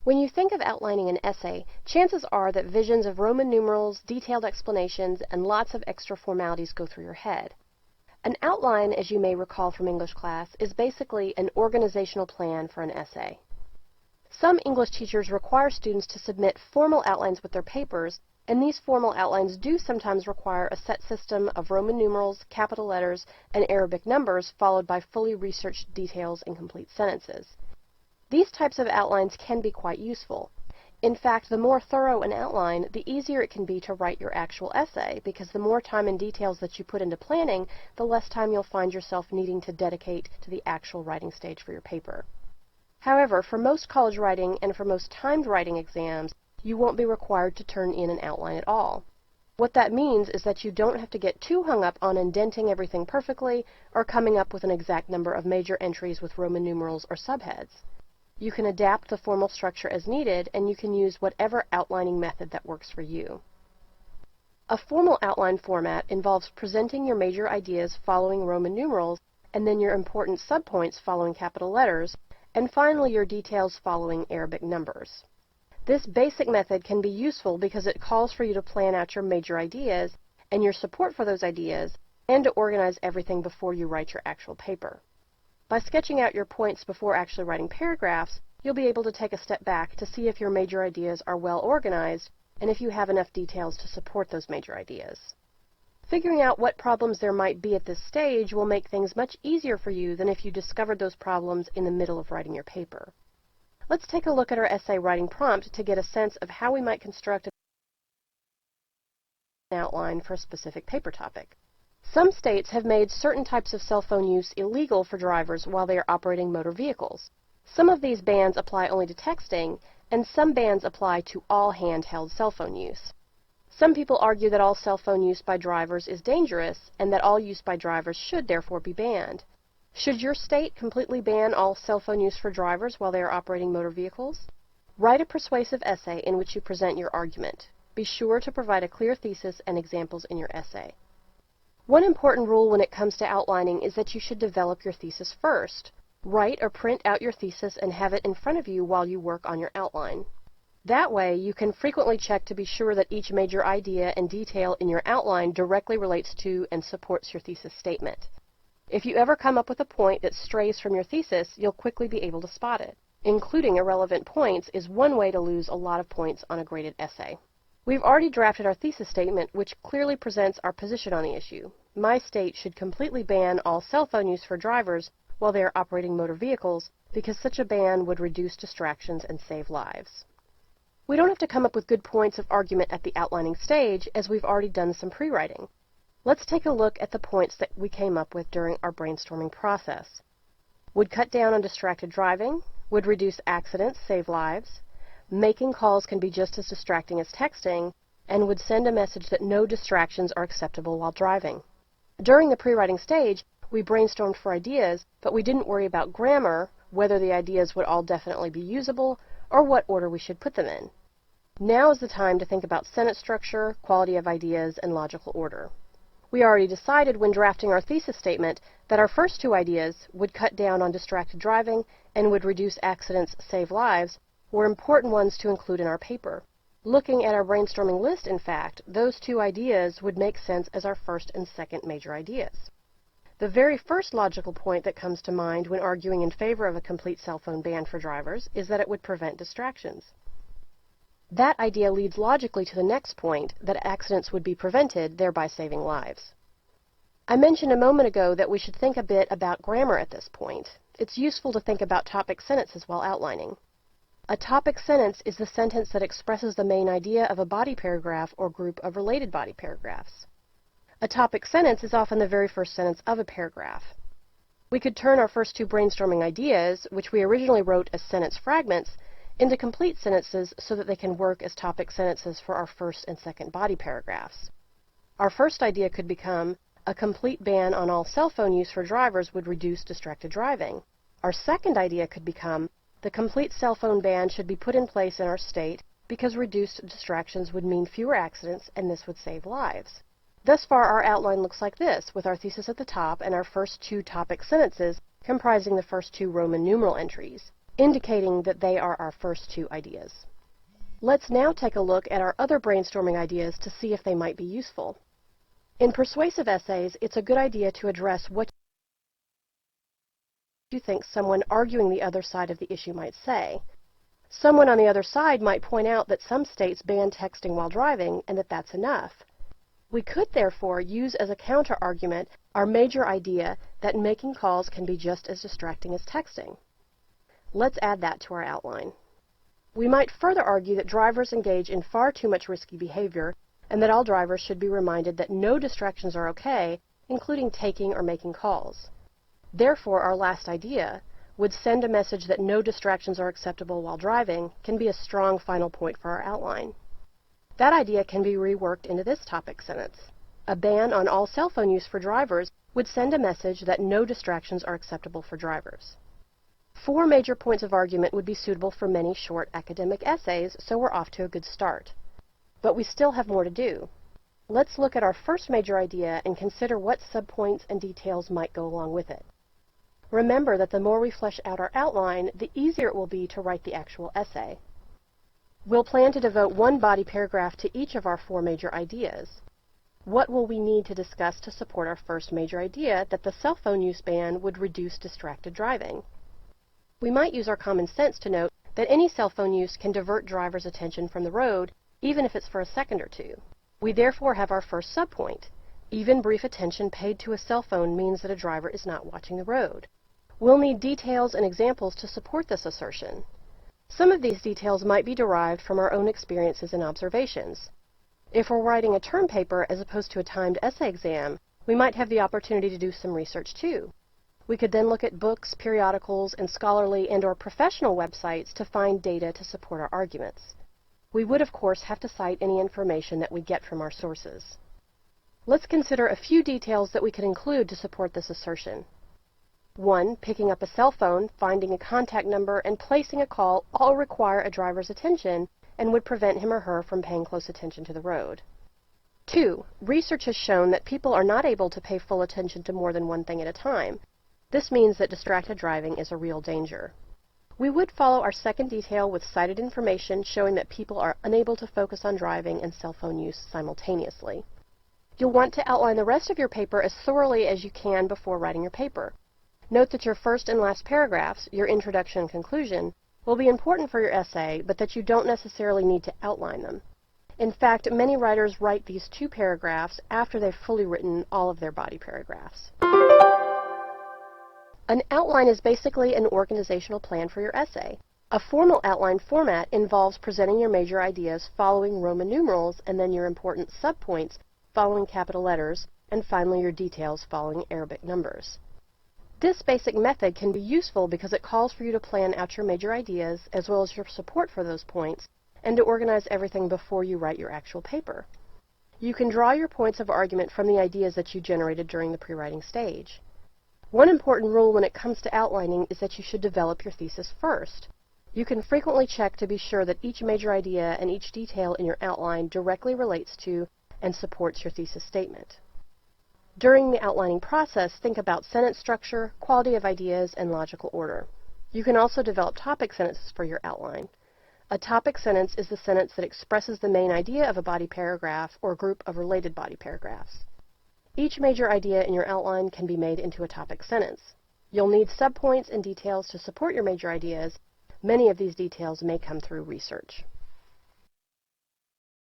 When you think of outlining an essay, chances are that visions of Roman numerals, detailed explanations, and lots of extra formalities go through your head. An outline, as you may recall from English class, is basically an organizational plan for an essay. Some English teachers require students to submit formal outlines with their papers, and these formal outlines do sometimes require a set system of Roman numerals, capital letters, and Arabic numbers, followed by fully researched details and complete sentences. These types of outlines can be quite useful. In fact, the more thorough an outline, the easier it can be to write your actual essay, because the more time and details that you put into planning, the less time you'll find yourself needing to dedicate to the actual writing stage for your paper. However, for most college writing and for most timed writing exams, you won't be required to turn in an outline at all. What that means is that you don't have to get too hung up on indenting everything perfectly or coming up with an exact number of major entries with Roman numerals or subheads. You can adapt the formal structure as needed, and you can use whatever outlining method that works for you. A formal outline format involves presenting your major ideas following Roman numerals, and then your important subpoints following capital letters, and finally your details following Arabic numbers. This basic method can be useful because it calls for you to plan out your major ideas and your support for those ideas, and to organize everything before you write your actual paper. By sketching out your points before actually writing paragraphs, you'll be able to take a step back to see if your major ideas are well organized and if you have enough details to support those major ideas. Figuring out what problems there might be at this stage will make things much easier for you than if you discovered those problems in the middle of writing your paper. Let's take a look at our essay writing prompt to get a sense of how we might construct an outline for a specific paper topic. Some states have made certain types of cell phone use illegal for drivers while they are operating motor vehicles. Some of these bans apply only to texting, and some bans apply to all handheld cell phone use. Some people argue that all cell phone use by drivers is dangerous, and that all use by drivers should therefore be banned. Should your state completely ban all cell phone use for drivers while they are operating motor vehicles? Write a persuasive essay in which you present your argument. Be sure to provide a clear thesis and examples in your essay. One important rule when it comes to outlining is that you should develop your thesis first. Write or print out your thesis and have it in front of you while you work on your outline. That way, you can frequently check to be sure that each major idea and detail in your outline directly relates to and supports your thesis statement. If you ever come up with a point that strays from your thesis, you'll quickly be able to spot it. Including irrelevant points is one way to lose a lot of points on a graded essay. We've already drafted our thesis statement, which clearly presents our position on the issue. My state should completely ban all cell phone use for drivers while they are operating motor vehicles, because such a ban would reduce distractions and save lives. We don't have to come up with good points of argument at the outlining stage, as we've already done some pre-writing. Let's take a look at the points that we came up with during our brainstorming process. Would cut down on distracted driving, would reduce accidents, save lives, making calls can be just as distracting as texting, and would send a message that no distractions are acceptable while driving. During the pre-writing stage, we brainstormed for ideas, but we didn't worry about grammar, whether the ideas would all definitely be usable, or what order we should put them in. Now is the time to think about sentence structure, quality of ideas, and logical order. We already decided when drafting our thesis statement that our first two ideas, would cut down on distracted driving and would reduce accidents, save lives, were important ones to include in our paper. Looking at our brainstorming list, in fact, those two ideas would make sense as our first and second major ideas. The very first logical point that comes to mind when arguing in favor of a complete cell phone ban for drivers is that it would prevent distractions. That idea leads logically to the next point, that accidents would be prevented, thereby saving lives. I mentioned a moment ago that we should think a bit about grammar at this point. It's useful to think about topic sentences while outlining. A topic sentence is the sentence that expresses the main idea of a body paragraph or group of related body paragraphs. A topic sentence is often the very first sentence of a paragraph. We could turn our first two brainstorming ideas, which we originally wrote as sentence fragments, into complete sentences so that they can work as topic sentences for our first and second body paragraphs. Our first idea could become, a complete ban on all cell phone use for drivers would reduce distracted driving. Our second idea could become, the complete cell phone ban should be put in place in our state because reduced distractions would mean fewer accidents and this would save lives. Thus far, our outline looks like this, with our thesis at the top and our first two topic sentences comprising the first two Roman numeral entries. indicating that they are our first two ideas. Let's now take a look at our other brainstorming ideas to see if they might be useful. In persuasive essays, it's a good idea to address what you think someone arguing the other side of the issue might say. Someone on the other side might point out that some states ban texting while driving and that that's enough. We could therefore use as a counter-argument our major idea that making calls can be just as distracting as texting. Let's add that to our outline. We might further argue that drivers engage in far too much risky behavior and that all drivers should be reminded that no distractions are okay, including taking or making calls. Therefore, our last idea would send a message that no distractions are acceptable while driving can be a strong final point for our outline. That idea can be reworked into this topic sentence. A ban on all cell phone use for drivers would send a message that no distractions are acceptable for drivers. 4 major points of argument would be suitable for many short academic essays, so we're off to a good start. But we still have more to do. Let's look at our first major idea and consider what subpoints and details might go along with it. Remember that the more we flesh out our outline, the easier it will be to write the actual essay. We'll plan to devote one body paragraph to each of our 4 major ideas. What will we need to discuss to support our first major idea that the cell phone use ban would reduce distracted driving? We might use our common sense to note that any cell phone use can divert drivers' attention from the road, even if it's for a second or two. We therefore have our first subpoint. Even brief attention paid to a cell phone means that a driver is not watching the road. We'll need details and examples to support this assertion. Some of these details might be derived from our own experiences and observations. If we're writing a term paper as opposed to a timed essay exam, we might have the opportunity to do some research too. We could then look at books, periodicals, and scholarly and/or professional websites to find data to support our arguments. We would, of course, have to cite any information that we get from our sources. Let's consider a few details that we could include to support this assertion. 1. Picking up a cell phone, finding a contact number, and placing a call all require a driver's attention and would prevent him or her from paying close attention to the road. 2. Research has shown that people are not able to pay full attention to more than one thing at a time. This means that distracted driving is a real danger. We would follow our second detail with cited information showing that people are unable to focus on driving and cell phone use simultaneously. You'll want to outline the rest of your paper as thoroughly as you can before writing your paper. Note that your first and last paragraphs, your introduction and conclusion, will be important for your essay, but that you don't necessarily need to outline them. In fact, many writers write these 2 paragraphs after they've fully written all of their body paragraphs. An outline is basically an organizational plan for your essay. A formal outline format involves presenting your major ideas following Roman numerals and then your important subpoints following capital letters, and finally your details following Arabic numbers. This basic method can be useful because it calls for you to plan out your major ideas as well as your support for those points and to organize everything before you write your actual paper. You can draw your points of argument from the ideas that you generated during the pre-writing stage. One important rule when it comes to outlining is that you should develop your thesis first. You can frequently check to be sure that each major idea and each detail in your outline directly relates to and supports your thesis statement. During the outlining process, think about sentence structure, quality of ideas, and logical order. You can also develop topic sentences for your outline. A topic sentence is the sentence that expresses the main idea of a body paragraph or group of related body paragraphs. Each major idea in your outline can be made into a topic sentence. You'll need subpoints and details to support your major ideas. Many of these details may come through research.